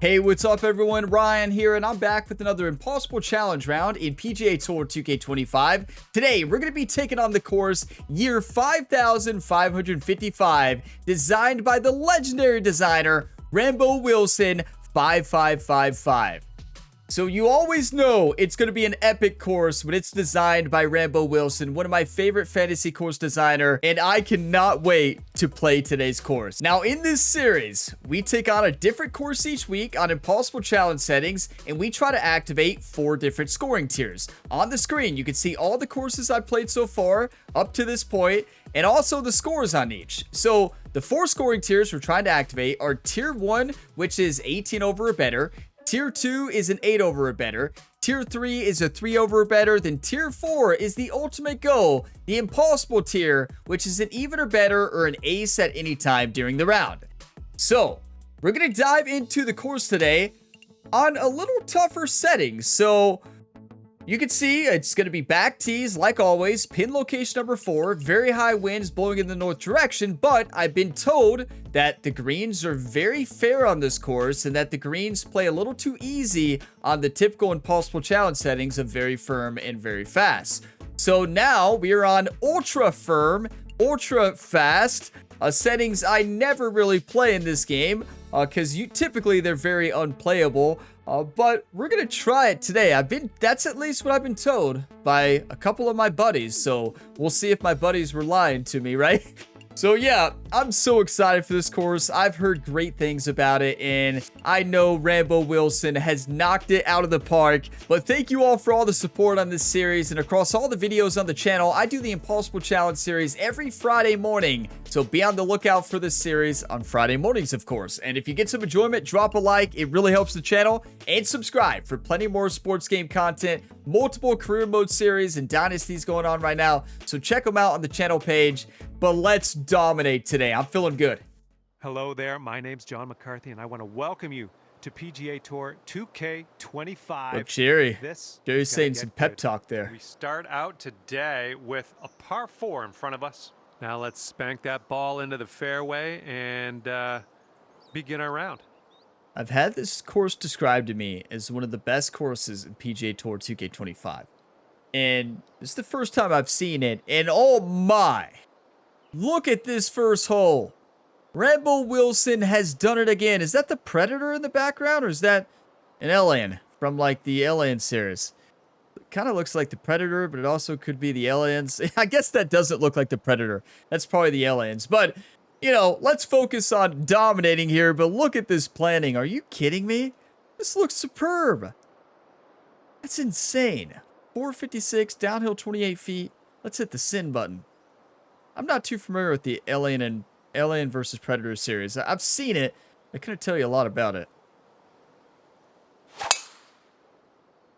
Hey, what's up everyone? Ryan here, and I'm back with another Impossible Challenge round in PGA Tour 2K25. Today, we're going to be taking on the course year 5555, designed by the legendary designer, Rambo Wilson 5555. So you always know it's going to be an epic course when it's designed by Rambo Wilson, one of my favorite fantasy course designer, and I cannot wait to play today's course. Now in this series, we take on a different course each week on Impossible Challenge settings, and we try to activate 4 different scoring tiers. On the screen, you can see all the courses I've played so far up to this point, and also the scores on each. So the 4 scoring tiers we're trying to activate are Tier 1, which is 18 over or better. Tier 2 is an 8 over or better. Tier 3 is a 3 over or better. Then Tier 4 is the ultimate goal, the impossible tier, which is an even or better or an ace at any time during the round. So, we're going to dive into the course today on a little tougher settings. So, you can see it's going to be back tees like always, pin location number 4, very high winds blowing in the north direction, but I've been told that the greens are very fair on this course and that the greens play a little too easy on the typical Impossible Challenge settings of very firm and very fast. So now we are on ultra firm, ultra fast, settings I never really play in this game because typically they're very unplayable. But we're gonna try it today. That's at least what I've been told by a couple of my buddies. So we'll see if my buddies were lying to me, right? So yeah, I'm so excited for this course. I've heard great things about it, and I know Rambo Wilson has knocked it out of the park. But thank you all for all the support on this series, and across all the videos on the channel. I do the Impossible Challenge series every Friday morning, so be on the lookout for this series on Friday mornings, of course. And if you get some enjoyment, drop a like. It really helps the channel. And subscribe for plenty more sports game content, multiple career mode series and dynasties going on right now. So check them out on the channel page. But let's dominate today. I'm feeling good. Hello there. My name's John McCarthy, and I want to welcome you to PGA Tour 2K25. Look, Jerry. This Jerry's saying some pep talk there. We start out today with a par 4 in front of us. Now let's spank that ball into the fairway and begin our round. I've had this course described to me as one of the best courses in PGA Tour 2K25. And this is the first time I've seen it. And oh my, look at this first hole. Rambo Wilson has done it again. Is that the Predator in the background, or is that an alien from like the Alien series? It kind of looks like the Predator, but it also could be the aliens. I guess that doesn't look like the Predator. That's probably the aliens. But you know, let's focus on dominating here, but look at this planning. Are you kidding me? This looks superb. That's insane. 456, downhill 28 feet. Let's hit the sin button. I'm not too familiar with the Alien versus Predator series. I've seen it. I couldn't tell you a lot about it.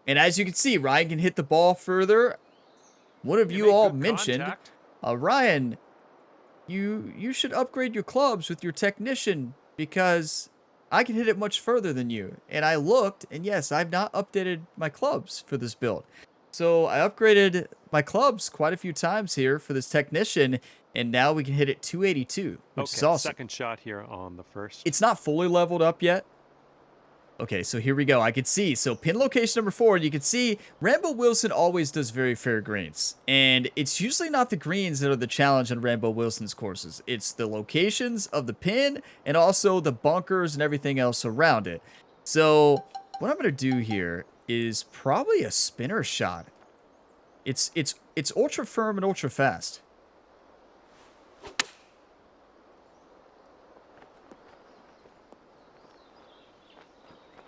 And as you can see, Ryan can hit the ball further. One of you all mentioned, Ryan, you should upgrade your clubs with your technician because I can hit it much further than you. And I looked, and yes, I've not updated my clubs for this build. So I upgraded my clubs quite a few times here for this technician, and now we can hit it 282, which is awesome. Second shot here on the first. It's not fully leveled up yet. Okay, so here we go. I can see. So pin location number 4, you can see Rambo Wilson always does very fair greens. And it's usually not the greens that are the challenge on Rambo Wilson's courses. It's the locations of the pin and also the bunkers and everything else around it. So what I'm going to do here is probably a spinner shot. It's ultra firm and ultra fast.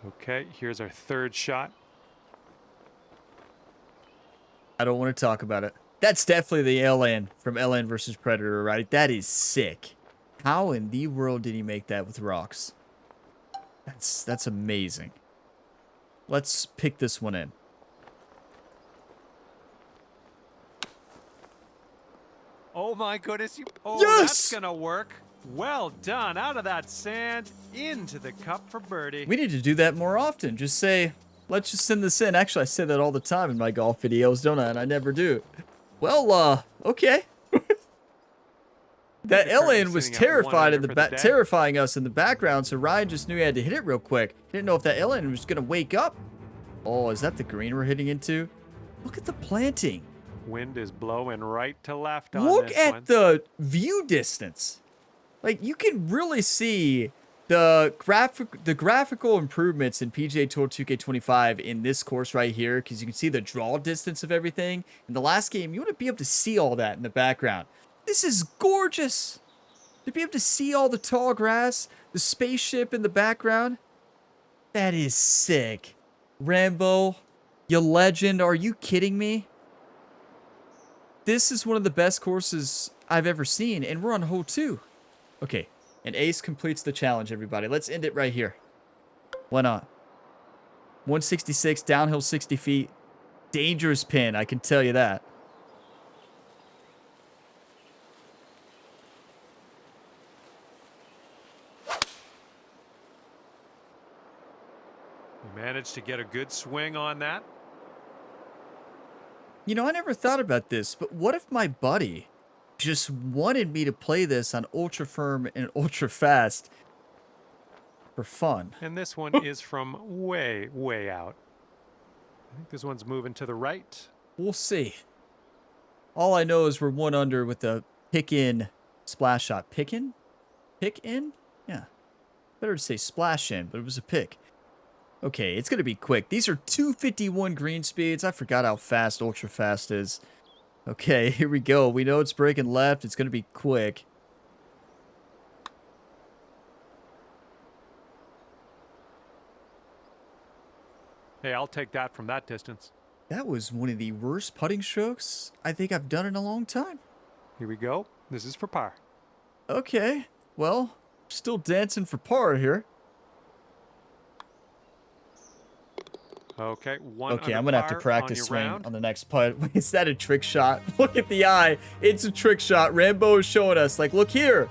Okay, here's our third shot. I don't want to talk about it. That's definitely the alien from Alien versus Predator, right? That is sick. How in the world did he make that with rocks? That's amazing. Let's pick this one in. Oh my goodness. Oh, yes! That's going to work. Well done. Out of that sand, into the cup for birdie. We need to do that more often. Just say, let's just send this in. Actually, I say that all the time in my golf videos, don't I? And I never do. Well, okay. That They're currently alien was sitting at one terrified in under the for the day. terrifying us in the background, so Ryan just knew he had to hit it real quick. He didn't know if that alien was gonna wake up. Oh, is that the green we're hitting into? Look at the planting. Wind is blowing right to left on Look this at one. the view distance. Like, you can really see the graphical improvements in PGA Tour 2K25 in this course right here, because you can see the draw distance of everything. In the last game, you want to be able to see all that in the background. This is gorgeous. To be able to see all the tall grass, the spaceship in the background. That is sick. Rambo, you legend. Are you kidding me? This is one of the best courses I've ever seen, and we're on hole 2. Okay, and Ace completes the challenge, everybody. Let's end it right here. Why not? 166, downhill 60 feet. Dangerous pin, I can tell you that. We managed to get a good swing on that. You know, I never thought about this, but what if my buddy just wanted me to play this on ultra firm and ultra fast for fun? And this one is from way, way out. I think this one's moving to the right. We'll see. All I know is we're 1 under with the pick-in splash shot. Pick-in? Pick-in? Yeah. Better to say splash in, but it was a pick. Okay, it's going to be quick. These are 251 green speeds. I forgot how fast ultra fast is. Okay, here we go. We know it's breaking left. It's going to be quick. Hey, I'll take that from that distance. That was one of the worst putting strokes I think I've done in a long time. Here we go. This is for par. Okay, well, still dancing for par here. Okay, Okay, I'm gonna have to practice swing on the next putt. Is that a trick shot? Look at the eye. It's a trick shot. Rambo is showing us. Like, look here.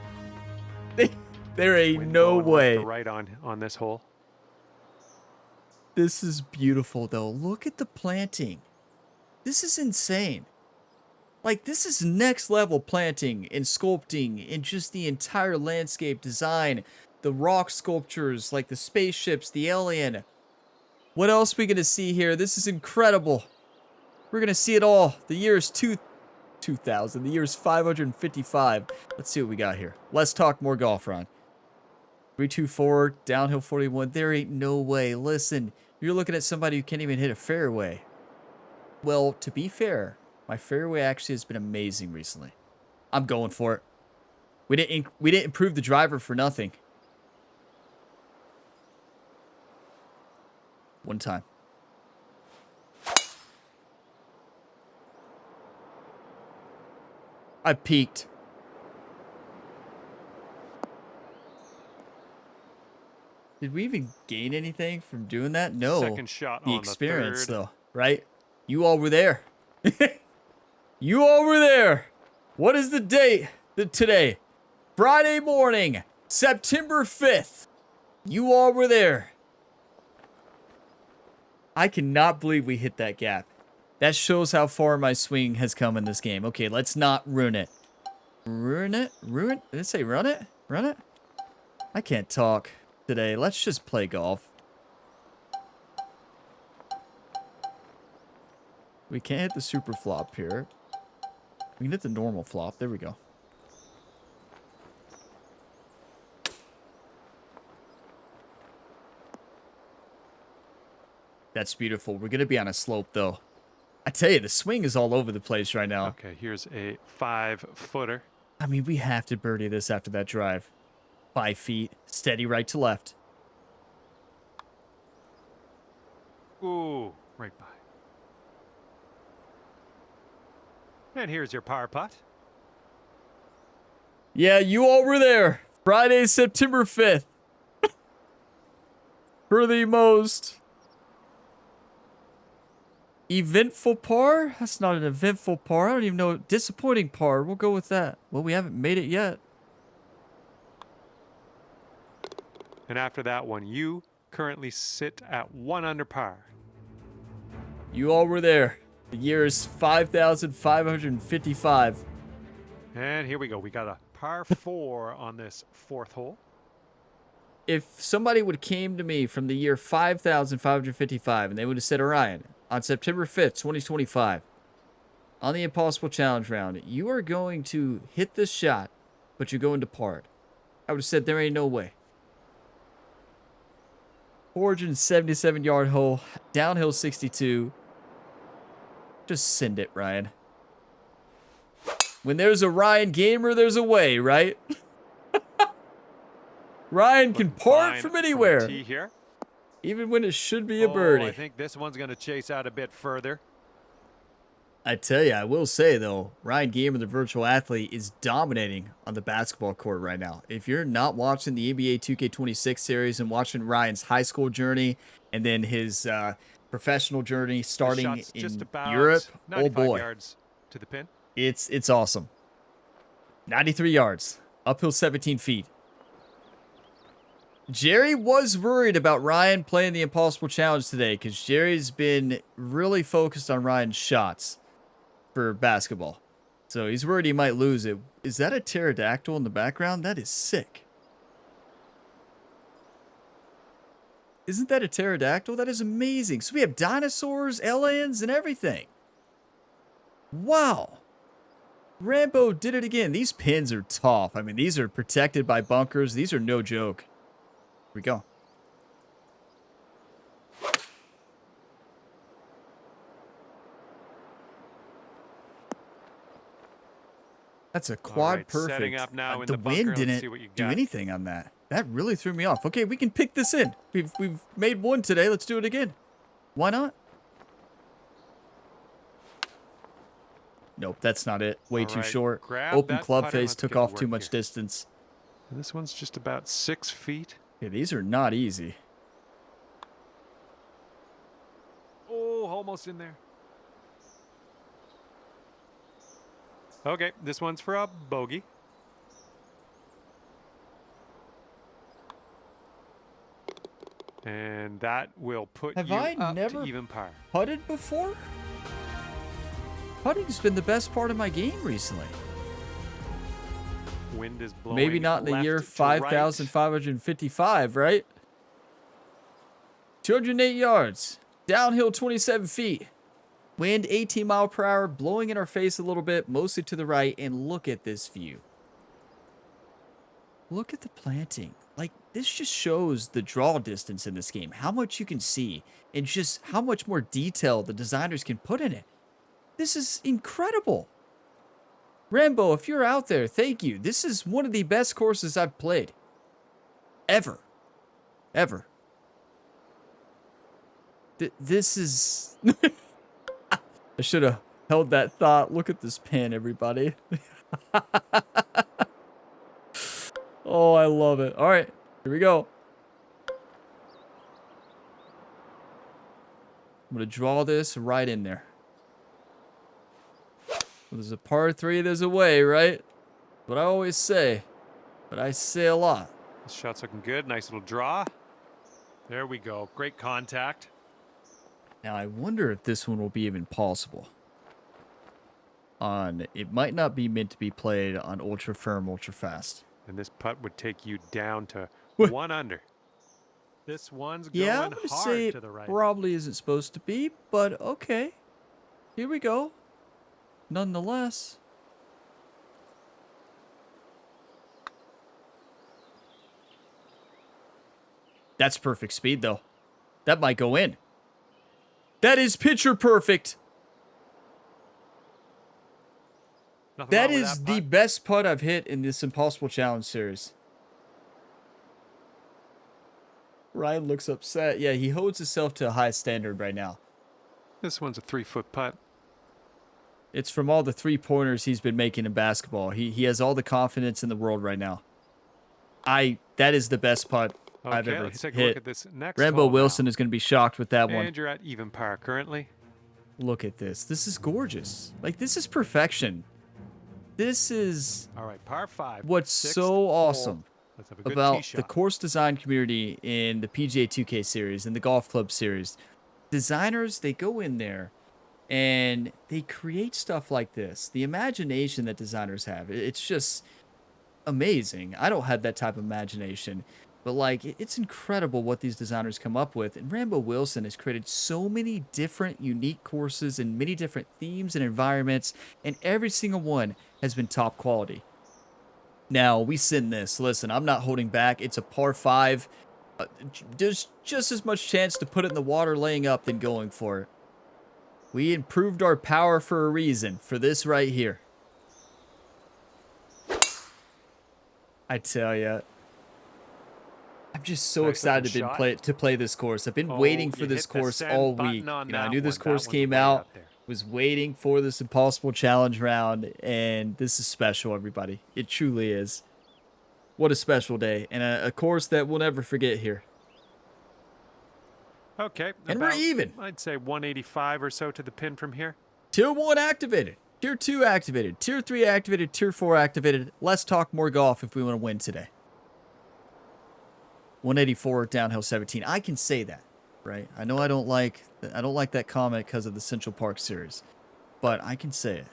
There ain't no way. Right on this hole. This is beautiful, though. Look at the planting. This is insane. Like, this is next level planting and sculpting and just the entire landscape design. The rock sculptures, like the spaceships, the alien. What else are we going to see here? This is incredible. We're going to see it all. The year is 2000. The year is 555. Let's see what we got here. Let's talk more golf, Ron. 324, downhill 41. There ain't no way. Listen, you're looking at somebody who can't even hit a fairway. Well, to be fair, my fairway actually has been amazing recently. I'm going for it. We didn't improve the driver for nothing. One time. I peaked. Did we even gain anything from doing that? No. Second shot the on experience, the third. though, right? You all were there. You all were there. What is the date today? Friday morning, September 5th. You all were there. I cannot believe we hit that gap. That shows how far my swing has come in this game. Okay, let's not ruin it. Ruin it? Ruin? Did it say run it? Run it? I can't talk today. Let's just play golf. We can't hit the super flop here. We can hit the normal flop. There we go. That's beautiful. We're going to be on a slope, though. I tell you, the swing is all over the place right now. Okay, here's a 5-footer. I mean, we have to birdie this after that drive. 5 feet, steady right to left. Ooh, right by. And here's your par putt. Yeah, you all were there. Friday, September 5th. For the most eventful par? That's not an eventful par. I don't even know. Disappointing par. We'll go with that. Well, we haven't made it yet. And after that one, you currently sit at 1 under par. You all were there. The year is 5,555. And here we go. We got a par 4 on this 4th hole. If somebody would have came to me from the year 5,555 and they would have said, Orion, on September 5th, 2025, on the Impossible Challenge round, you are going to hit this shot, but you're going to par it, I would have said, there ain't no way. 477-yard hole, downhill 62. Just send it, Ryan. When there's a Ryan gamer, there's a way, right? Ryan can par it from anywhere. Tee here. Even when it should be a birdie. I think this one's going to chase out a bit further. I tell you, I will say, though, Ryan Gamer, the virtual athlete, is dominating on the basketball court right now. If you're not watching the NBA 2K26 series and watching Ryan's high school journey and then his professional journey starting in Europe, oh boy, yards to the pin. It's awesome. 93 yards, uphill 17 feet. Jerry was worried about Ryan playing the Impossible Challenge today because Jerry's been really focused on Ryan's shots for basketball. So he's worried he might lose it. Is that a pterodactyl in the background? That is sick. Isn't that a pterodactyl? That is amazing. So we have dinosaurs, aliens, and everything. Wow. Rambo did it again. These pins are tough. I mean, these are protected by bunkers. These are no joke. Here we go. That's a quad right, perfect. setting up now in The the bunker. wind didn't do anything on that. That really threw me off. Okay, we can pick this in. We've made one today. Let's do it again. Why not? Nope, that's not it. Way too short. Open club face took off too much distance. And this one's just about 6 feet. Yeah, these are not easy. Oh, almost in there. Okay, this one's for a bogey. And that will put Have you I up never to even par. putted before? Putting's been the best part of my game recently. Wind is blowing. Maybe not in the year 5,555, right? 208 yards. Downhill 27 feet. Wind 18 mile per hour, blowing in our face a little bit, mostly to the right. And look at this view. Look at the planting. Like, this just shows the draw distance in this game. How much you can see. And just how much more detail the designers can put in it. This is incredible. Rambo, if you're out there, thank you. This is one of the best courses I've played. Ever. Ever. This is... I should have held that thought. Look at this pin, everybody. Oh, I love it. All right, here we go. I'm going to draw this right in there. Well, there's a par 3, there's a way, right? What I always say. But I say a lot. This shot's looking good. Nice little draw. There we go. Great contact. Now, I wonder if this one will be even possible. It might not be meant to be played on ultra firm, ultra fast. And this putt would take you down to 1 under. This one's going I'm gonna hard say to the right. Probably isn't supposed to be, but okay. Here we go. Nonetheless. That's perfect speed, though. That might go in. That is picture perfect. That is the best putt I've hit in this Impossible Challenge series. Ryan looks upset. Yeah, he holds himself to a high standard right now. This one's a 3-foot putt. It's from all the three-pointers he's been making in basketball. He has all the confidence in the world right now. That is the best putt I've ever let's take a hit. look at this next Rambo hole Wilson now. is going to be shocked with that one. And you're at even par currently. Look at this. This is gorgeous. Like, this is perfection. This is All right, par 5. what's so awesome Let's have a good tee about shot. the course design community in the PGA 2K series and the golf club series. Designers, they go in there and they create stuff like this. The imagination that designers have, it's just, amazing. I don't have that type of imagination. But, like, it's incredible what these designers come up with. And Rambo Wilson has created so many different unique courses and many different themes and environments. And every single one has been top quality. Now, we send this. Listen, I'm not holding back. It's a par 5. There's just as much chance to put it in the water laying up than going for it. We improved our power for a reason. For this right here. I tell ya. I'm just so excited to play this course. I've been waiting for this course all week. I knew this course came out. Was waiting for this Impossible Challenge round, and this is special, everybody. It truly is. What a special day, and a course that we'll never forget here. Okay. And we're even. I'd say 185 or so to the pin from here. Tier 1 activated. Tier 2 activated. Tier 3 activated. Tier 4 activated. Let's talk more golf if we want to win today. 184 downhill 17. I can say that, right? I know I don't like that comment because of the Central Park series, but I can say it.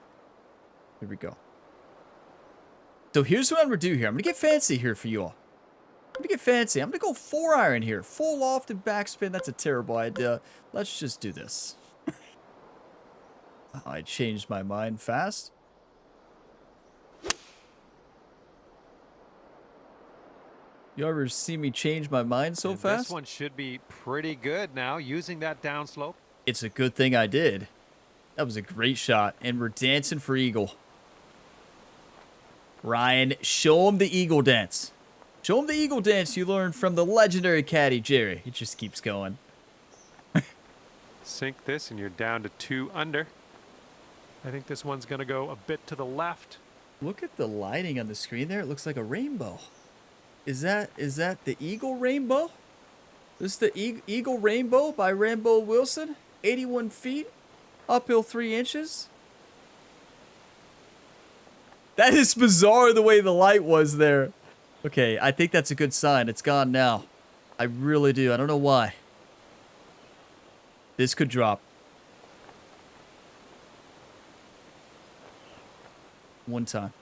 Here we go. So here's what I'm gonna do here. I'm gonna get fancy here for you all. I'm gonna get fancy. I'm gonna go 4-iron here. Full loft and backspin. That's a terrible idea. Let's just do this. I changed my mind fast. You ever see me change my mind so fast? This one should be pretty good now, using that downslope. It's a good thing I did. That was a great shot, and we're dancing for eagle. Ryan, show him the eagle dance. Show him the eagle dance you learned from the legendary caddy, Jerry. It just keeps going. Sink this, and you're down to 2 under. I think this one's going to go a bit to the left. Look at the lighting on the screen there. It looks like a rainbow. Is that the Eagle Rainbow? This is the Eagle Rainbow by Rambo Wilson. 81 feet. Uphill 3 inches. That is bizarre the way the light was there. Okay, I think that's a good sign. It's gone now. I really do. I don't know why. This could drop. One time.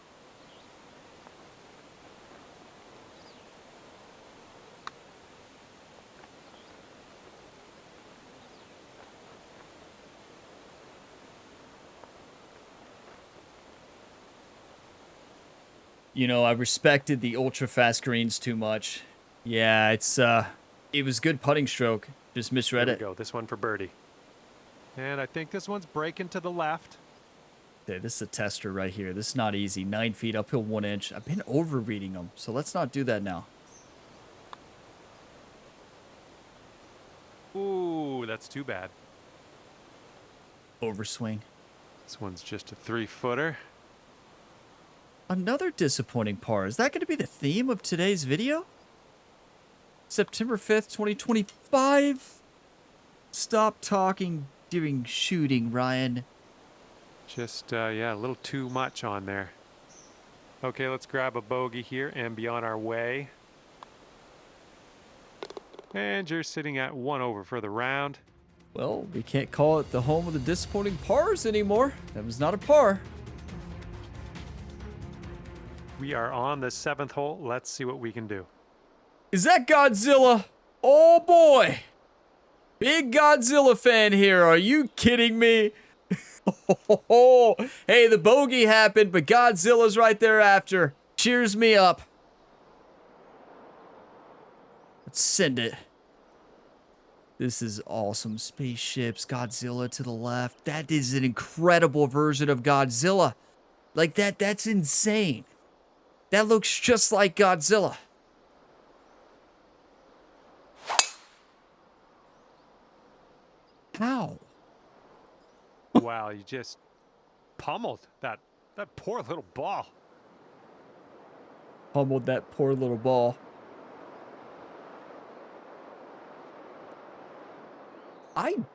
You know, I respected the ultra fast greens too much. Yeah, it was good putting stroke. Just misread it. Here we go. This one for birdie. And I think this one's breaking to the left. Okay, this is a tester right here. This is not easy. 9 feet, uphill 1 inch. I've been overreading them, so let's not do that now. Ooh, that's too bad. Overswing. This one's just a 3-footer. Another disappointing par. Is that going to be the theme of today's video? September 5th, 2025? Stop talking during shooting, Ryan. Just, yeah, a little too much on there. Okay, let's grab a bogey here and be on our way. And you're sitting at 1 over for the round. Well, we can't call it the home of the disappointing pars anymore. That was not a par. We are on the 7th hole. Let's see what we can do. Is that Godzilla? Oh boy! Big Godzilla fan here. Are you kidding me? Hey, the bogey happened, but Godzilla's right there after. Cheers me up. Let's send it. This is awesome. Spaceships, Godzilla to the left. That is an incredible version of Godzilla. Like that's insane. That looks just like Godzilla. How? Wow, you just pummeled that poor little ball. Pummeled that poor little ball.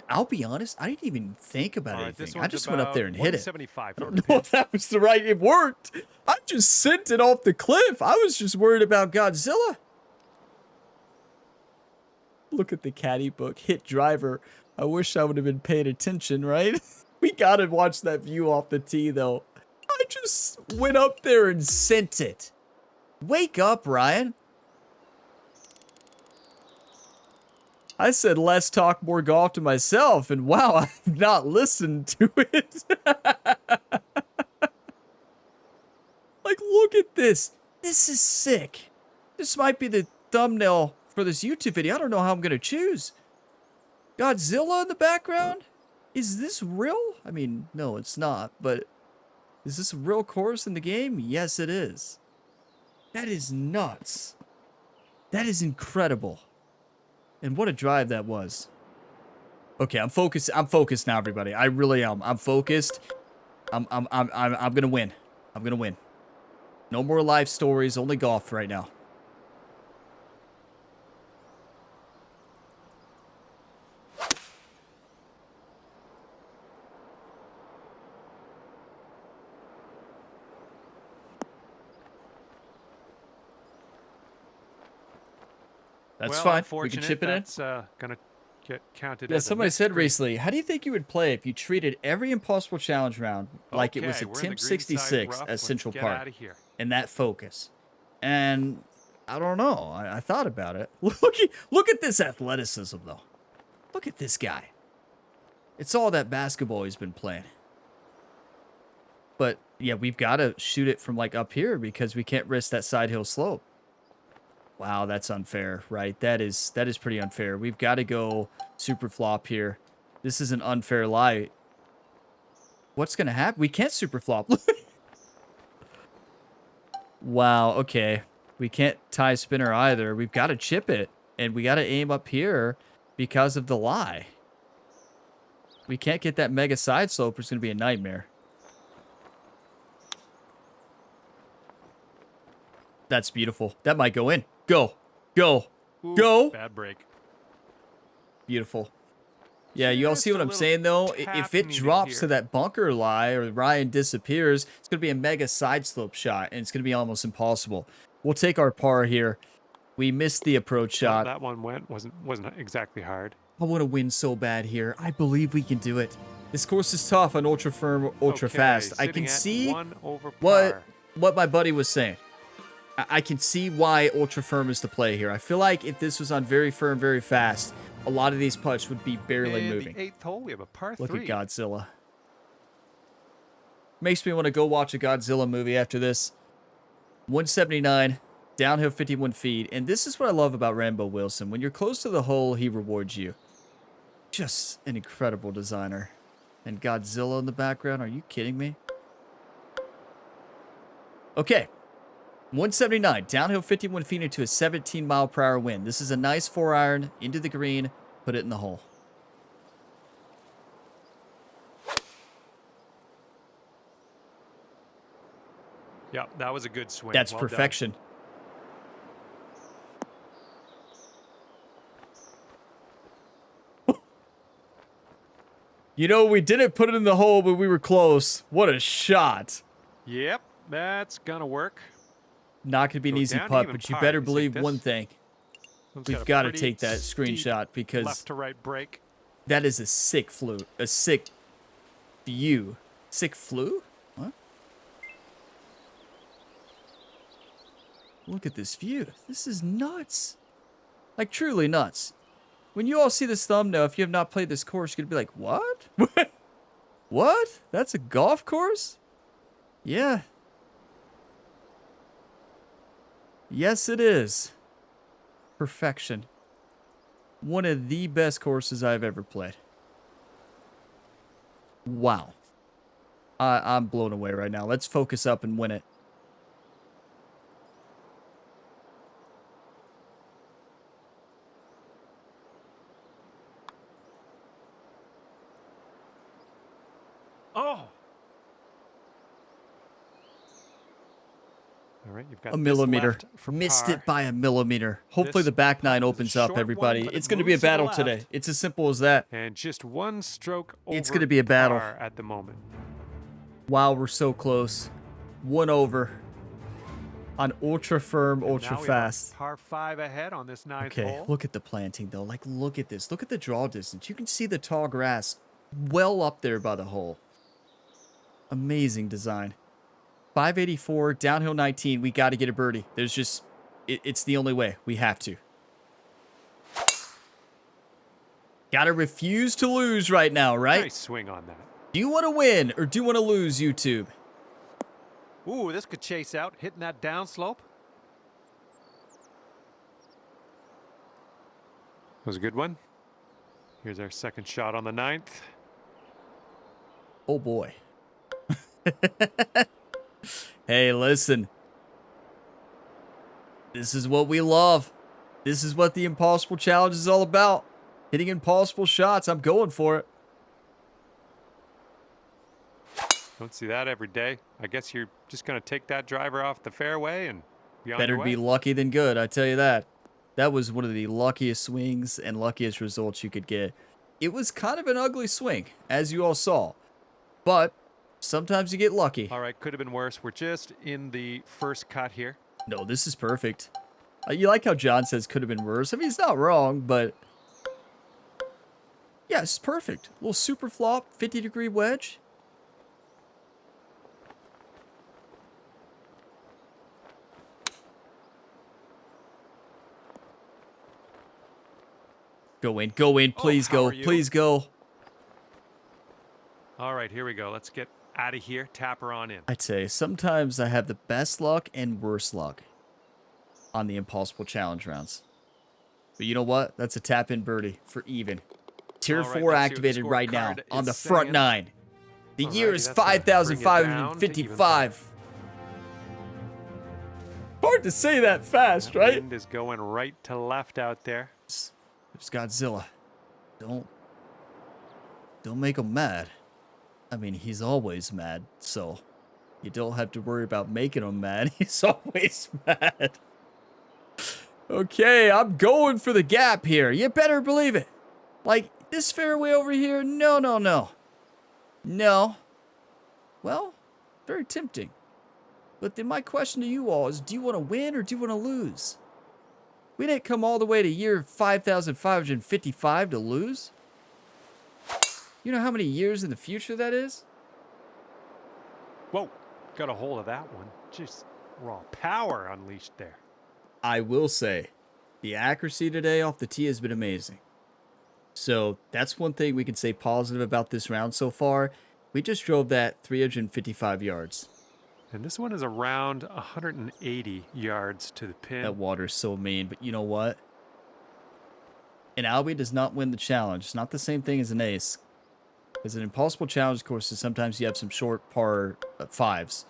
I'll be honest, I didn't even think about anything. I just went up there and hit it. I don't know if that was the right. It worked. I just sent it off the cliff. I was just worried about Godzilla. Look at the caddy book. Hit driver. I wish I would have been paying attention, right? We gotta watch that view off the tee, though. I just went up there and sent it. Wake up, Ryan. I said less talk, more golf to myself, and wow, I've not listened to it. Like, look at this. This is sick. This might be the thumbnail for this YouTube video. I don't know how I'm going to choose. Godzilla in the background? Is this real? I mean, no, it's not, but is this a real course in the game? Yes, it is. That is nuts. That is incredible. And what a drive that was. Okay, I'm focused. I'm focused now, everybody. I really am. I'm focused. I'm gonna win. I'm gonna win. No more life stories, only golf right now. That's well, fine. We can chip it in. That's gonna get counted. Yeah, as somebody said green. recently, how do you think you would play if you treated every impossible challenge round like it was Okay, we're in the attempt green side 66 rough. at Let's Central get Park? outta here. And that focus. And I don't know. I thought about it. Look at this athleticism, though. Look at this guy. It's all that basketball he's been playing. But yeah, we've got to shoot it from like up here because we can't risk that side hill slope. Wow, that's unfair, right? That is pretty unfair. We've got to go super flop here. This is an unfair lie. What's going to happen? We can't super flop. Wow, okay. We can't tie spinner either. We've got to chip it. And we got to aim up here because of the lie. We can't get that mega side slope. It's going to be a nightmare. That's beautiful. That might go in. Go. Go. Ooh, Go. Bad break. Beautiful. Yeah, you all see what I'm saying, though? If it drops to that bunker lie or Ryan disappears, it's going to be a mega side slope shot, and it's going to be almost impossible. We'll take our par here. We missed the approach shot. That one wasn't exactly hard. I want to win so bad here. I believe we can do it. This course is tough on ultra firm, ultra fast. I can see what my buddy was saying. I can see why ultra firm is the play here. I feel like if this was on very firm, very fast, a lot of these putts would be barely moving. The 8th hole, we have a par 3. Look at Godzilla. Makes me want to go watch a Godzilla movie after this. 179, downhill 51 feet. And this is what I love about Rambo Wilson. When you're close to the hole, he rewards you. Just an incredible designer. And Godzilla in the background. Are you kidding me? Okay. 179, downhill 51 feet into a 17-mile-per-hour wind. This is a nice 4-iron into the green. Put it in the hole. Yeah, that was a good swing. That's well perfection. You know, we didn't put it in the hole, but we were close. What a shot. Yep, that's gonna work. Not going to be an easy putt, but you better believe one thing. We've got to take that screenshot because left to right break. That is a sick flute. A sick view. Sick flu? What? Look at this view. This is nuts. Like, truly nuts. When you all see this thumbnail, if you have not played this course, you're going to be like, what? What? That's a golf course? Yeah. Yes, it is. Perfection. One of the best courses I've ever played. Wow. I'm blown away right now. Let's focus up and win it. Oh! All right, you've got A millimeter. Missed it by a millimeter. Hopefully the back nine opens up, everybody. It's going to be a battle today. It's as simple as that. And just one stroke over It's going to be a battle at the moment. Wow, we're so close. One over on ultra firm, ultra fast. Par 5 ahead on this 9th Okay, hole. look at the planting though. Like, look at this. Look at the draw distance. You can see the tall grass well up there by the hole. Amazing design. 584, downhill 19. We got to get a birdie. There's just, it's the only way. We have to. Got to refuse to lose right now, right? Nice swing on that. Do you want to win or do you want to lose, YouTube? Ooh, this could chase out, hitting that downslope. Was a good one. Here's our second shot on the 9th. Oh boy. Hey, listen. This is what we love. This is what the Impossible Challenge is all about. Hitting impossible shots. I'm going for it. Don't see that every day. I guess you're just going to take that driver off the fairway and be on Better your way. be lucky than good, I tell you that. That was one of the luckiest swings and luckiest results you could get. It was kind of an ugly swing, as you all saw. But sometimes you get lucky. All right, could have been worse. We're just in the first cut here. No, this is perfect. You like how John says could have been worse. I mean, he's not wrong, but... yeah, it's perfect. Little super flop, 50-degree wedge. Go in, please go, please go. All right, here we go. Let's get out of here. Tap her on in. I tell you, sometimes I have the best luck and worst luck on the Impossible Challenge rounds. But you know what? That's a tap-in birdie for even. Tier 4 activated right now on the front 9. The year is 5,555. Hard to say that fast, right? Wind is going right to left out there. There's Godzilla. Don't make him mad. I mean, he's always mad, so you don't have to worry about making him mad. He's always mad. Okay, I'm going for the gap here. You better believe it. Like, this fairway over here, no. No. Well, very tempting. But then my question to you all is, do you want to win or do you want to lose? We didn't come all the way to year 5,555 to lose. You know how many years in the future that is? Whoa, got a hold of that one. Just raw power unleashed there. I will say, the accuracy today off the tee has been amazing. So that's one thing we can say positive about this round so far. We just drove that 355 yards. And this one is around 180 yards to the pin. That water's so mean, but you know what? An Albie does not win the challenge. It's not the same thing as an ace. Because an Impossible Challenge course is sometimes you have some short par 5s.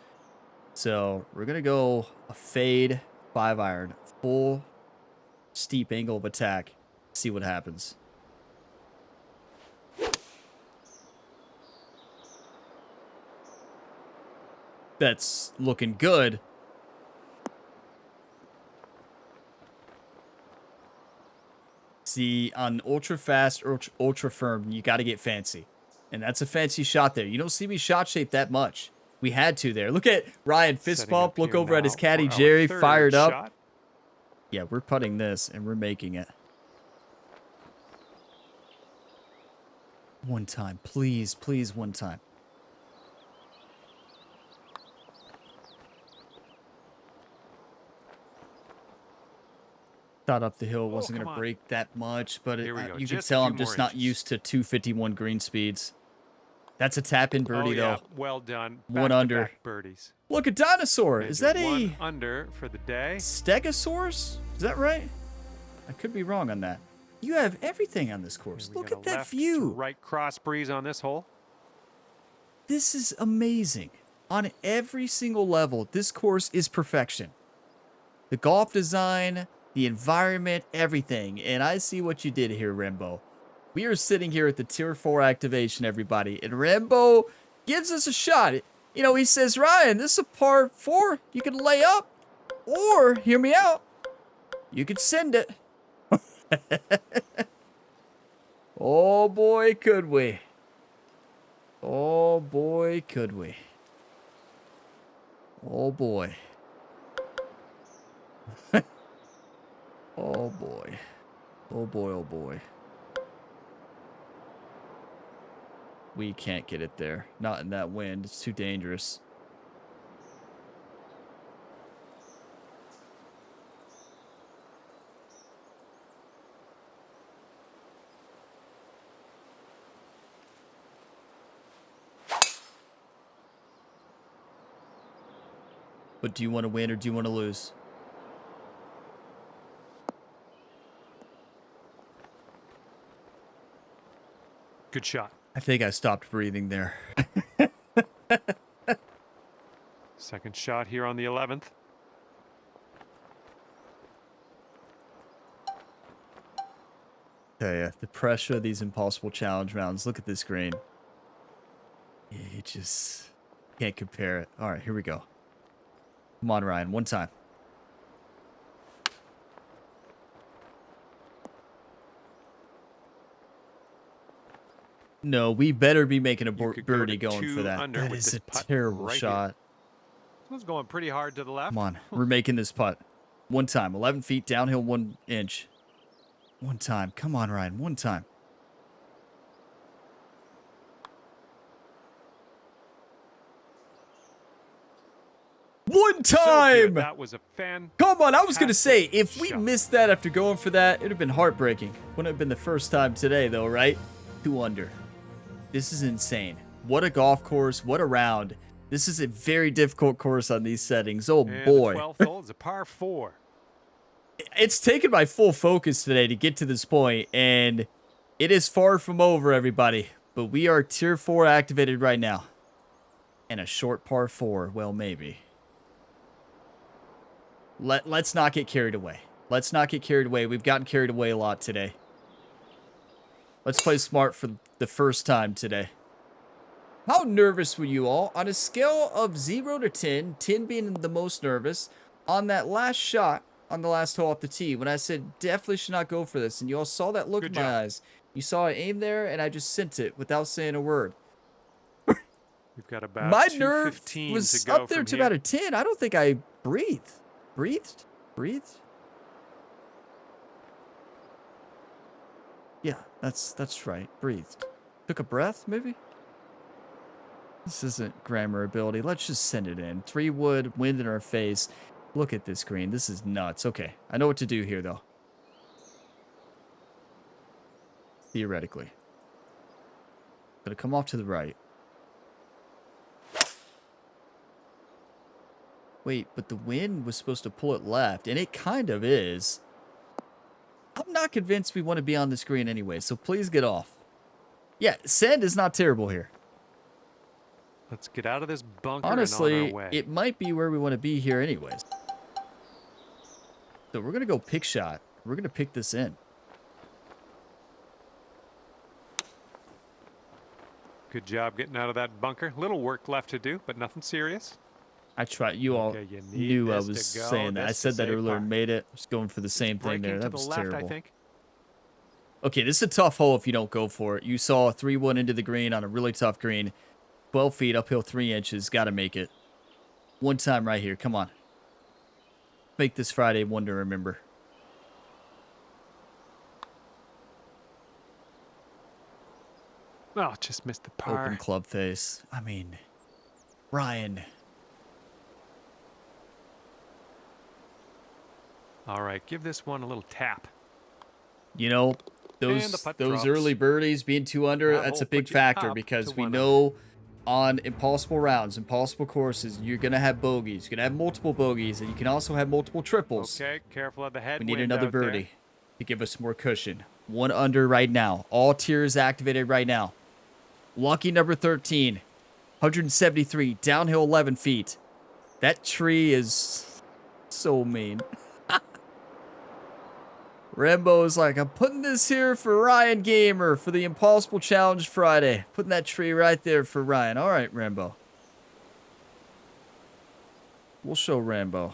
So we're going to go a fade 5-iron. Full steep angle of attack. See what happens. That's looking good. See, on ultra fast or ultra firm, you got to get fancy. And that's a fancy shot there. You don't see me shot shape that much. We had to there. Look at Ryan fist bump. Look over at his caddy, Jerry, fired up. Yeah, we're putting this and we're making it. One time, please, please, one time. Thought up the hill wasn't going to break that much, but you can tell I'm just not used to 251 green speeds. That's a tap-in birdie, though. Well done. One under. Birdies. Look, a dinosaur. Is that a... one under for the day. Stegosaurus? Is that right? I could be wrong on that. You have everything on this course. Look at that view. Right cross breeze on this hole. This is amazing. On every single level, this course is perfection. The golf design, the environment, everything. And I see what you did here, Rambo. We are sitting here at the Tier 4 activation, everybody. And Rambo gives us a shot. You know, he says, Ryan, this is a par 4. You can lay up. Or, hear me out, you could send it. Oh, boy, could we. Oh, boy, could we. Oh, boy. Oh, boy. Oh, boy, oh, boy. We can't get it there. Not in that wind. It's too dangerous. But do you want to win or do you want to lose? Good shot. I think I stopped breathing there. Second shot here on the 11th. Tell ya, the pressure of these impossible challenge rounds. Look at this green. You just can't compare it. All right, here we go. Come on, Ryan. One time. No, we better be making a birdie going for that. That is a terrible shot. This one's going pretty hard to the left. Come on. We're making this putt. One time. 11 feet downhill, 1 inch. One time. Come on, Ryan. One time. One time! So that was a fan. Come on, I was going to say, if we missed that after going for that, it would have been heartbreaking. Wouldn't have been the first time today, though, right? 2 under. This is insane. What a golf course. What a round. This is a very difficult course on these settings. Oh, and boy. The 12th hole is a par 4. It's taken my full focus today to get to this point, and it is far from over, everybody. But we are tier 4 activated right now. And a short par 4. Well, maybe. Let's not get carried away. Let's not get carried away. We've gotten carried away a lot today. Let's play smart for the first time today. How nervous were you all? On a scale of 0 to 10, 10 being the most nervous, on that last shot on the last hole off the tee, when I said definitely should not go for this, and you all saw that look in my eyes. You saw I aim there, and I just sent it without saying a word. We've got about my nerve was to go up there to here. about a 10. I don't think I breathed. Breathed? Yeah, that's right. Breathed. Took a breath, maybe? This isn't grammar ability. Let's just send it in. 3 wood, wind in our face. Look at this green. This is nuts. Okay, I know what to do here, though. Theoretically. Gonna come off to the right. Wait, but the wind was supposed to pull it left, and it kind of is. I'm not convinced we want to be on the screen anyway, so please get off. Yeah, send is not terrible here. Let's get out of this bunker Honestly, and on our way. it might be where we want to be here anyways. So we're going to go pick shot. We're going to pick this in. Good job getting out of that bunker. Little work left to do, but nothing serious. I tried. You all knew I was saying that. I said that earlier and made it. Just going for the same thing there. That was terrible. I think. Okay, this is a tough hole if you don't go for it. You saw a 3-1 into the green on a really tough green. 12 feet, uphill 3 inches. Got to make it. One time right here. Come on. Make this Friday one to remember. Oh, just missed the par. Open club face. I mean, Ryan. All right, give this one a little tap. You know, those early birdies being 2 under, that's a big factor because we know on impossible rounds, impossible courses, you're going to have bogeys. You're going to have multiple bogeys, and you can also have multiple triples. Okay, careful of the headwind. We need another birdie to give us more cushion. 1 under right now. All tiers activated right now. Lucky number 13. 173, downhill 11 feet. That tree is so mean. Rambo is like, I'm putting this here for Ryan Gamer for the Impossible Challenge Friday. Putting that tree right there for Ryan. All right, Rambo. We'll show Rambo.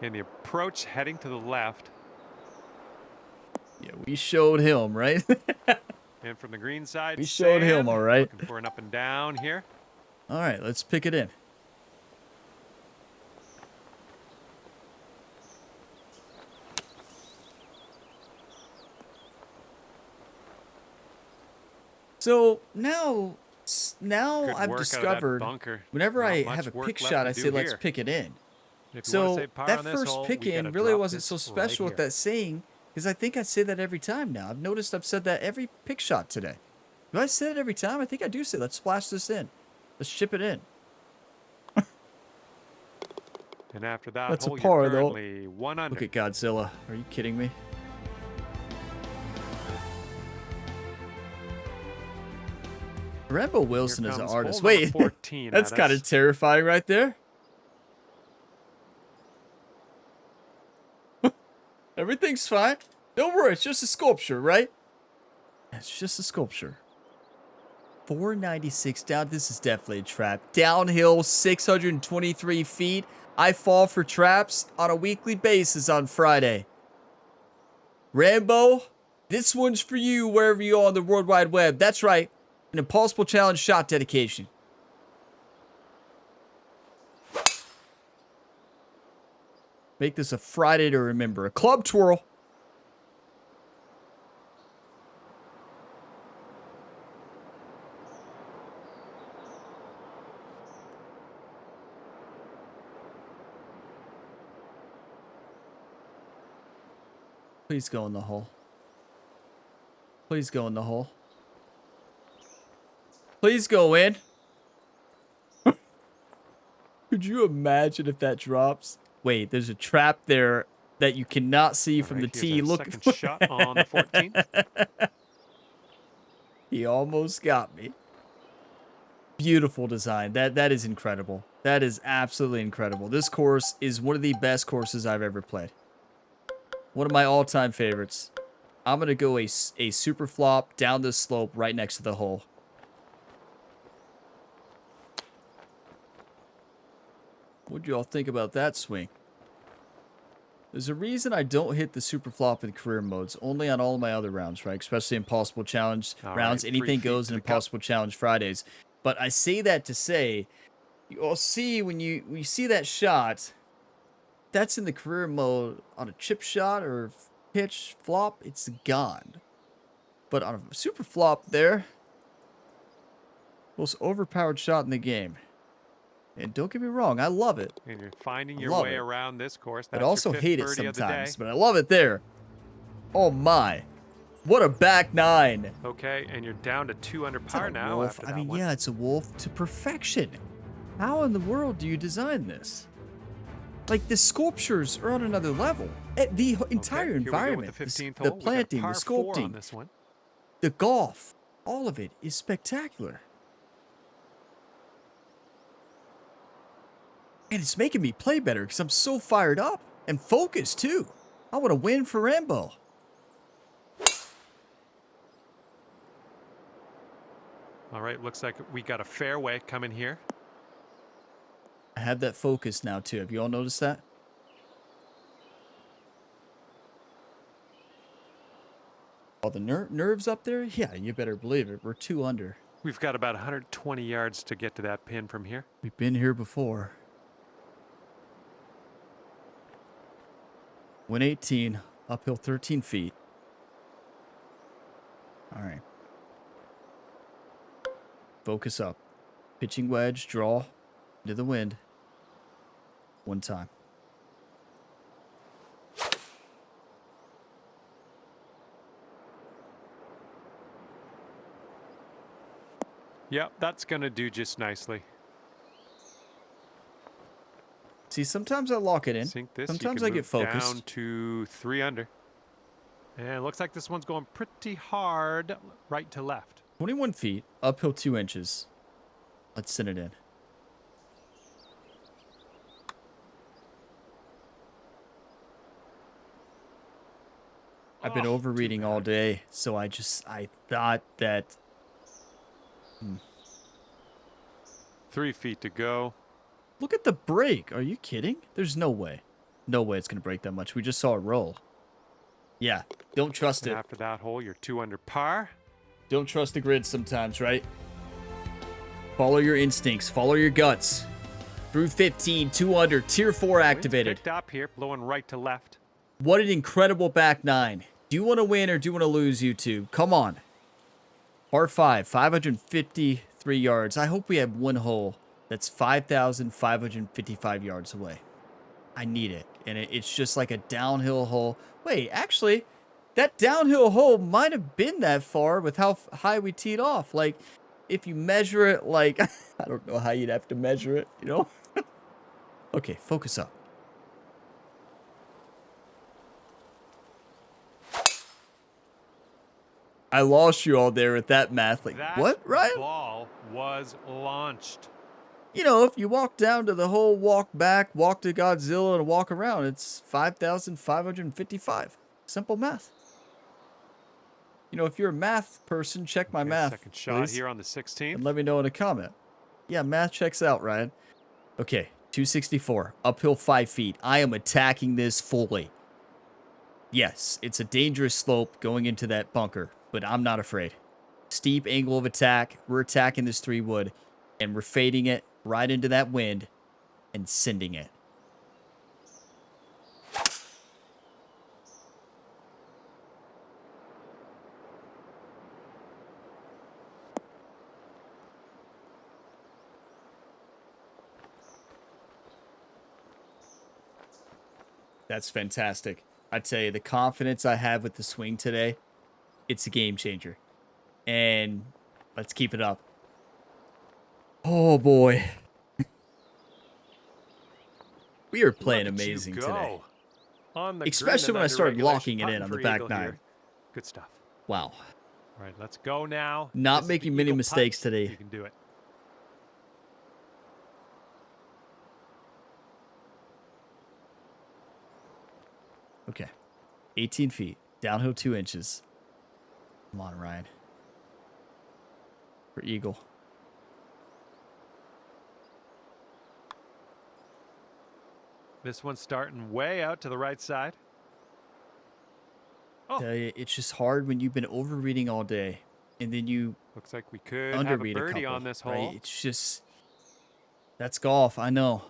And the approach heading to the left. Yeah, we showed him, right? And from the green side, we showed him, all right. Looking for an up and down here. All right, let's pick it in. So now I've discovered whenever I have a pick shot, I say let's pick it in. So that first pick in really wasn't so special with that saying, because I think I say that every time now. I've noticed I've said that every pick shot today. Do I say it every time? I think I do say, let's splash this in. Let's chip it in. And after that That's a hole, par, you're though. currently 1 under. Look at Godzilla. Are you kidding me? Rambo Wilson Here is an comes artist. hole number Wait, 14 that's at kind us. of terrifying right there. Everything's fine. Don't worry, it's just a sculpture, right? It's just a sculpture. 496 down. This is definitely a trap. Downhill, 623 feet. I fall for traps on a weekly basis on Friday. Rambo, this one's for you wherever you are on the World Wide Web. That's right. An Impossible Challenge shot dedication. Make this a Friday to remember. A club twirl. Please go in the hole. Please go in the hole. Please go in. Could you imagine if that drops? Wait, there's a trap there that you cannot see from the tee. Look, second shot on the 14th. He almost got me. Beautiful design. That is incredible. That is absolutely incredible. This course is one of the best courses I've ever played. One of my all-time favorites. I'm going to go a super flop down this slope right next to the hole. What'd y'all think about that swing? There's a reason I don't hit the super flop in career modes, only on all of my other rounds, right? Especially Impossible Challenge rounds. Right, Anything goes in Impossible Challenge Fridays. But I say that to say, you'll see when you see that shot, that's in the career mode on a chip shot or pitch flop, it's gone. But on a super flop there, most overpowered shot in the game. And don't get me wrong, I love it. And you're finding your way around this course. But That's I also your hate it birdie of the sometimes. day. But I love it there. Oh my. What a back nine. Okay, and you're down to 2 under par now. Wolf. After I that mean, one. yeah, it's a wolf to perfection. How in the world do you design this? Like, the sculptures are on another level. The entire here we go with environment, the 15th the hole. We got planting, the par 4 on sculpting, this one. the golf, all of it is spectacular. And it's making me play better because I'm so fired up and focused too. I want to win for Rambo. All right, looks like we got a fairway coming here. I have that focus now too. Have you all noticed that? All the nerves up there? Yeah, you better believe it. We're 2 under. We've got about 120 yards to get to that pin from here. We've been here before. 118, uphill 13 feet. All right. Focus up. Pitching wedge, draw into the wind. One time. Yep, that's going to do just nicely. See, sometimes I lock it in. Sink this. Sometimes you I can get move focused. down to 3 under. And it looks like this one's going pretty hard right to left. 21 feet, uphill 2 inches. Let's send it in. I've been Oh, overreading all day, so I thought that... 3 feet to go. Look at the break. Are you kidding? There's no way. No way it's going to break that much. We just saw it roll. Yeah, don't trust And it. after that hole, you're 2 under par. Don't trust the grid sometimes, right? Follow your instincts. Follow your guts. Through 15, 2 under, tier 4 activated. Wind's picked up here, blowing right to left. What an incredible back nine. Do you want to win or do you want to lose, YouTube? Come on. Par 5, 553 yards. I hope we have one hole that's 5,555 yards away. I need it. And it's just like a downhill hole. Wait, actually, that downhill hole might have been that far with how high we teed off. Like, if you measure it, like, I don't know how you'd have to measure it, you know? Okay, focus up. I lost you all there with that math. Like, That what, Ryan? ball was launched. You know, if you walk down to the hole, walk back, walk to Godzilla, and walk around, it's 5,555. Simple math. You know, if you're a math person, check my math. Second shot please, here on the 16th. and let me know in a comment. Yeah, math checks out, Ryan. Okay, 264, uphill 5 feet. I am attacking this fully. Yes, it's a dangerous slope going into that bunker, but I'm not afraid. Steep angle of attack. We're attacking this 3-wood, and we're fading it right into that wind and sending it. That's fantastic. I tell you, the confidence I have with the swing today, it's a game changer. And let's keep it up. Oh, boy. We are playing Look at you amazing go. today. On the Especially green when I and started under locking it regulation, in on the putting back for eagle nine. here. Good stuff. Wow. All right, let's go now. Not This is making the many eagle mistakes putt. today. You can do it. Okay. 18 feet. Downhill 2 inches. Come on, Ryan. For eagle. This one's starting way out to the right side. Oh, Tell you, it's just hard when you've been overreading all day, and then you looks like we could have a underread a birdie couple. on this Right? hole. It's just that's golf. I know.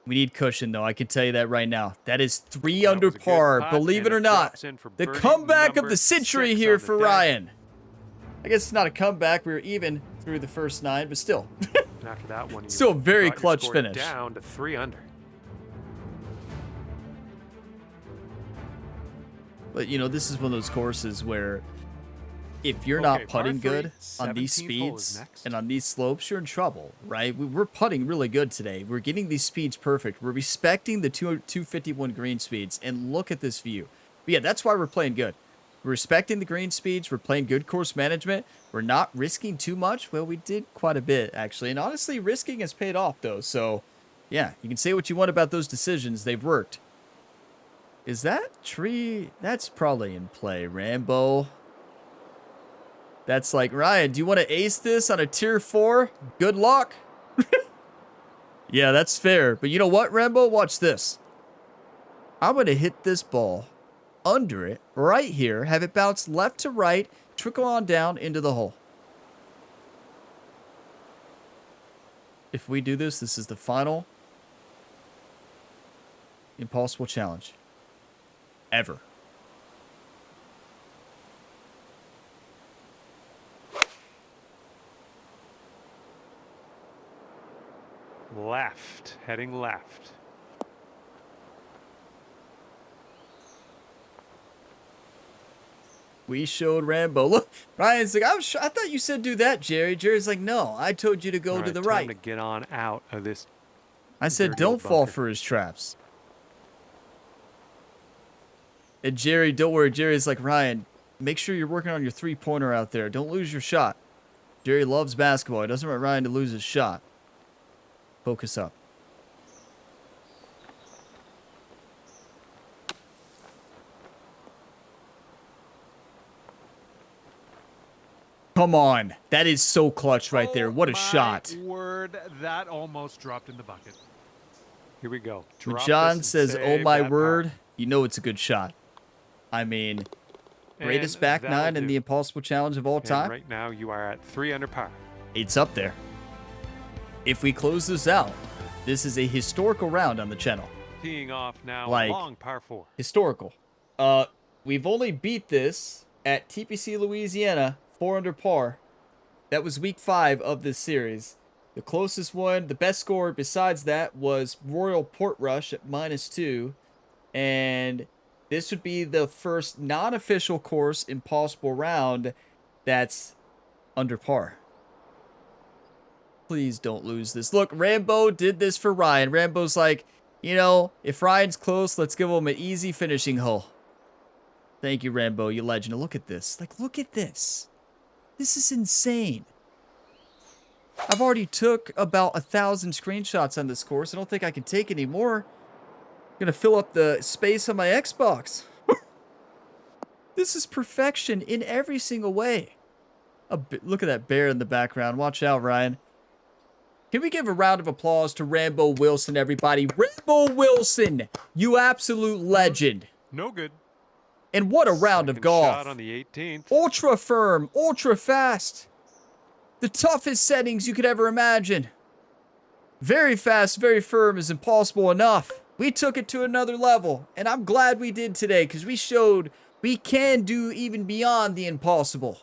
We need cushion, though. I can tell you that right now. That is 3 That under was a good par. putt, Believe and it or not, drops in for the birdie comeback of number the century 6 here on the for day. Ryan. I guess it's not a comeback. We were even through the first 9, but still. And after that one, you Still a very brought your clutch score finish. Down to 3 under. But, you know, this is one of those courses where if you're Okay, not par putting three, good on these 17th hole is speeds next. and on these slopes, you're in trouble, right? We're putting really good today. We're getting these speeds perfect. We're respecting the 251 green speeds, and look at this view. But yeah, that's why we're playing good. We're respecting the green speeds. We're playing good course management. We're not risking too much. Well, we did quite a bit, actually. And honestly, risking has paid off, though. So, yeah, you can say what you want about those decisions. They've worked. Is that tree? That's probably in play, Rambo. That's like, Ryan, do you want to ace this on a tier 4? Good luck. Yeah, that's fair. But you know what, Rambo? Watch this. I'm going to hit this ball under it right here, have it bounce left to right, trickle on down into the hole. If we do this, this is the final impossible challenge ever. Left, heading left. We showed Rambo. Look, Ryan's like, I thought you said do that, Jerry. Jerry's like, no, I told you to go All to the time right. to get on out of this. I said, dirty old don't fall bunker. for his traps. And Jerry, don't worry. Jerry's like, Ryan, make sure you're working on your 3-pointer out there. Don't lose your shot. Jerry loves basketball. He doesn't want Ryan to lose his shot. Focus up. Come on. That is so clutch right there. What a shot. Word, that almost dropped in the bucket. Here we go. When Drop John this says, and oh save my that word, par. you know it's a good shot. I mean, greatest And back that'll 9 in do. the impossible challenge of all And time. right now you are at 3 under par. It's up there. If we close this out, this is a historical round on the channel. Teeing off now, Like- long par 4. Historical. We've only beat this at TPC Louisiana, 4 under par. That was week 5 of this series. The closest one, the best score besides that was Royal Portrush at -2. And This would be the first non-official course impossible round that's under par. Please don't lose this. Look, Rambo did this for Ryan. Rambo's like, you know, if Ryan's close, let's give him an easy finishing hole. Thank you, Rambo, you legend. Look at this. Like, look at this. This is insane. I've already took about 1,000 screenshots on this course. I don't think I can take any more. I'm gonna fill up the space on my Xbox. This is perfection in every single way. Look at that bear in the background. Watch out, Ryan. Can we give a round of applause to Rambo Wilson, everybody? Rambo Wilson, you absolute legend. No good. And what a round of golf. Shot on the 18th. Ultra firm, ultra fast. The toughest settings you could ever imagine. Very fast, very firm is impossible enough. We took it to another level, and I'm glad we did today because we showed we can do even beyond the impossible.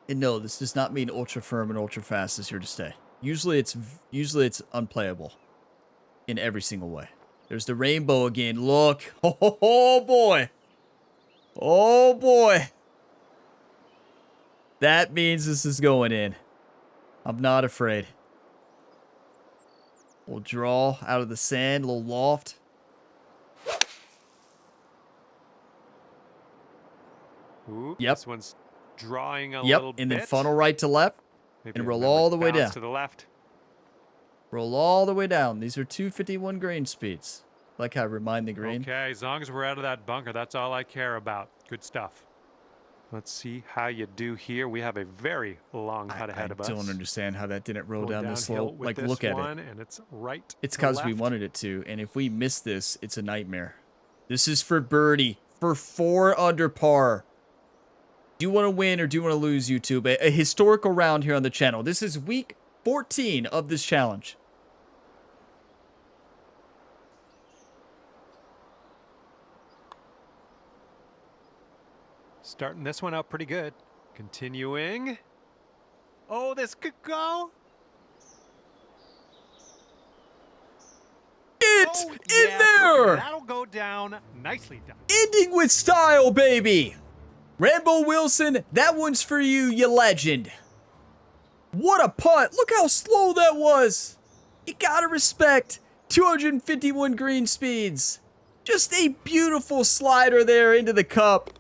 And no, this does not mean ultra firm and ultra fast is here to stay. Usually it's unplayable in every single way. There's the rainbow again. Look. Oh boy. Oh boy. That means this is going in. I'm not afraid. We'll draw out of the sand, a little loft. Ooh, Yep. This one's drawing a Yep, little bit. and then funnel right to left. Maybe and roll remember all the way bounce down. to the left. Roll all the way down. These are 251 green speeds. Like how I remind the green. Okay, as long as we're out of that bunker, that's all I care about. Good stuff. Let's see how you do here. We have a very long putt ahead of us. I don't understand how that didn't roll Going down this downhill slope. with Like, this look at one, it. And it's right. It's to because we left. wanted it to. And if we miss this, it's a nightmare. This is for birdie. For 4 under par. Do you want to win or do you want to lose, YouTube? A historical round here on the channel. This is week 14 of this challenge. Starting this one out pretty good. Continuing. Oh, this could go. It's Oh, in yeah, there! That'll go down. Nicely done. Ending with style, baby! Rambo Wilson, that one's for you, you legend. What a putt. Look how slow that was. You gotta respect 251 green speeds. Just a beautiful slider there into the cup.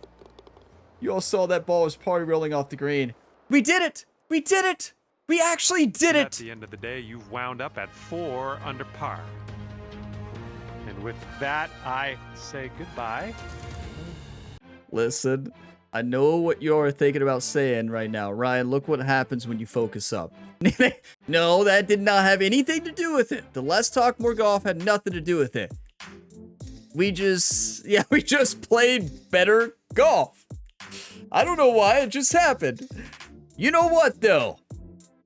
You all saw that ball was party rolling off the green. We did it. We did it. We actually did At it. the end of the day, you've wound up at 4 under par. And with that, I say goodbye. Listen, I know what you're thinking about saying right now. Ryan, look what happens when you focus up. No, that did not have anything to do with it. The Let's Talk More Golf had nothing to do with it. We just played better golf. I don't know why, it just happened. You know what, though?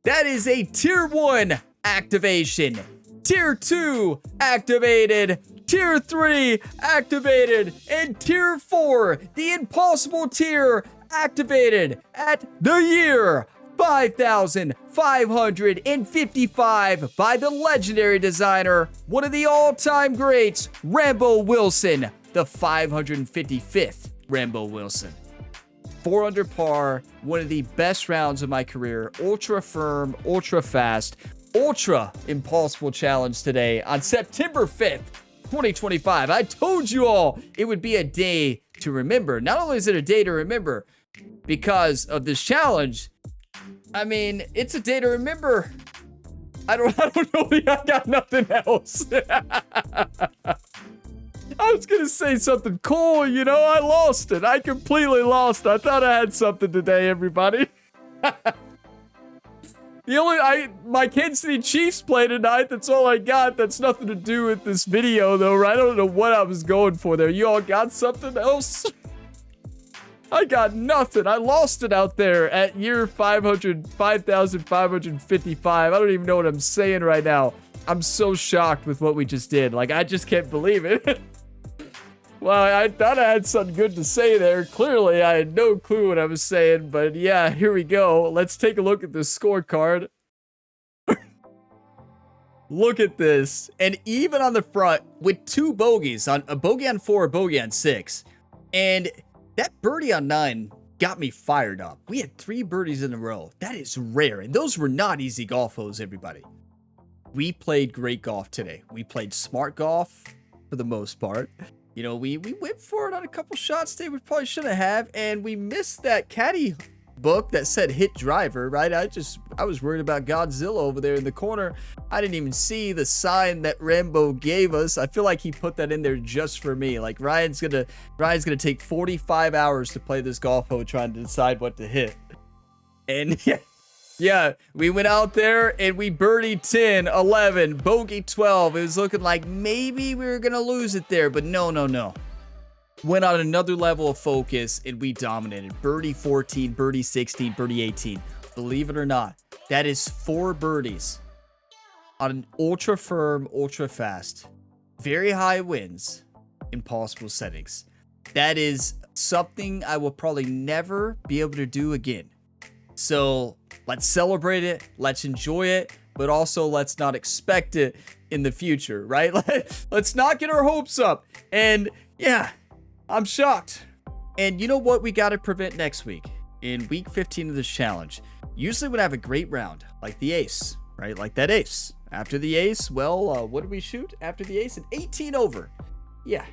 That is a Tier 1 activation. Tier 2 activated. Tier 3 activated. And Tier 4, the impossible tier, activated at the year 5,555 by the legendary designer, one of the all-time greats, Rambo Wilson, the 555th Rambo Wilson. 4 under par, one of the best rounds of my career. Ultra firm, ultra fast, ultra impossible challenge today on September 5th, 2025. I told you all it would be a day to remember. Not only is it a day to remember because of this challenge, I mean, it's a day to remember. I don't know. I got nothing else. I was going to say something cool, you know, I lost it. I completely lost it. I thought I had something today, everybody. My Kansas City Chiefs play tonight. That's all I got. That's nothing to do with this video, though, right? I don't know what I was going for there. You all got something else? I got nothing. I lost it out there at year 5,555. I don't even know what I'm saying right now. I'm so shocked with what we just did. Like, I just can't believe it. Well, I thought I had something good to say there. Clearly, I had no clue what I was saying. But yeah, here we go. Let's take a look at this scorecard. Look at this. And even on the front with 2 bogeys, on a bogey on 4, a bogey on 6. And that birdie on 9 got me fired up. We had 3 birdies in a row. That is rare. And those were not easy golf holes, everybody. We played great golf today. We played smart golf for the most part. You know, we went for it on a couple shots today we probably shouldn't have. And we missed that caddy book that said hit driver, right? I was worried about Godzilla over there in the corner. I didn't even see the sign that Rambo gave us. I feel like he put that in there just for me. Like Ryan's gonna take 45 hours to play this golf hole trying to decide what to hit. And yeah, we went out there and we birdied 10, 11, bogey 12. It was looking like maybe we were gonna lose it there, but no. Went on another level of focus and we dominated. Birdie 14, birdie 16, birdie 18. Believe it or not, that is 4 birdies on an ultra firm, ultra fast, very high winds in possible settings. That is something I will probably never be able to do again. So let's celebrate it. Let's enjoy it. But also let's not expect it in the future, right? Let's not get our hopes up. And yeah, I'm shocked. And you know what we got to prevent next week? In week 15 of this challenge, usually when I have a great round, like the ace, right? Like that ace. After the ace, well, what did we shoot? After the ace, an 18 over. Yeah.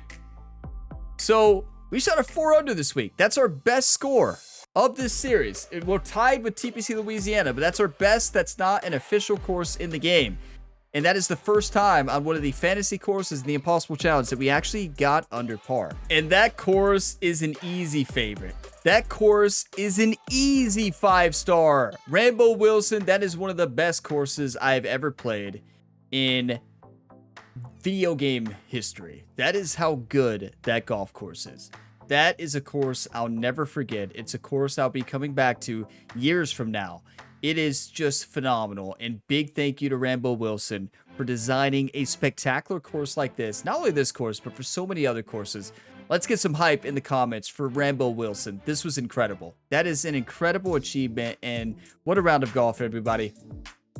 So we shot a 4 under this week. That's our best score of this series. We're tied with TPC Louisiana, but that's our best. That's not an official course in the game. And that is the first time on one of the fantasy courses in the Impossible Challenge that we actually got under par. And that course is an easy favorite. That course is an easy 5-star. Rambo Wilson, that is one of the best courses I've ever played in video game history. That is how good that golf course is. That is a course I'll never forget. It's a course I'll be coming back to years from now. It is just phenomenal, and big thank you to Rambo Wilson for designing a spectacular course like this. Not only this course, but for so many other courses. Let's get some hype in the comments for Rambo Wilson. This was incredible. That is an incredible achievement, and what a round of golf, everybody.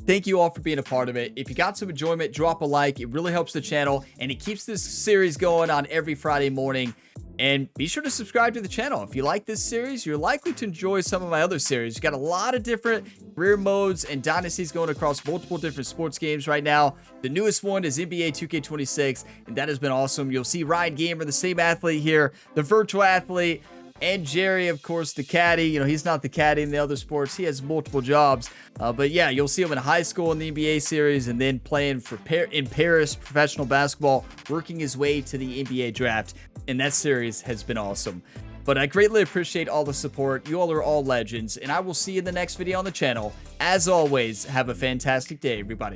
Thank you all for being a part of it. If you got some enjoyment, drop a like. It really helps the channel, and it keeps this series going on every Friday morning. And be sure to subscribe to the channel. If you like this series, you're likely to enjoy some of my other series. We've got a lot of different career modes and dynasties going across multiple different sports games right now. The newest one is NBA 2K26, and that has been awesome. You'll see Ryan Gamer, the same athlete here, the virtual athlete, and Jerry, of course, the caddy. You know, he's not the caddy in the other sports. He has multiple jobs. But yeah, you'll see him in high school in the NBA series and then playing for in Paris professional basketball, working his way to the NBA draft. And that series has been awesome. But I greatly appreciate all the support. You all are all legends. And I will see you in the next video on the channel. As always, have a fantastic day, everybody.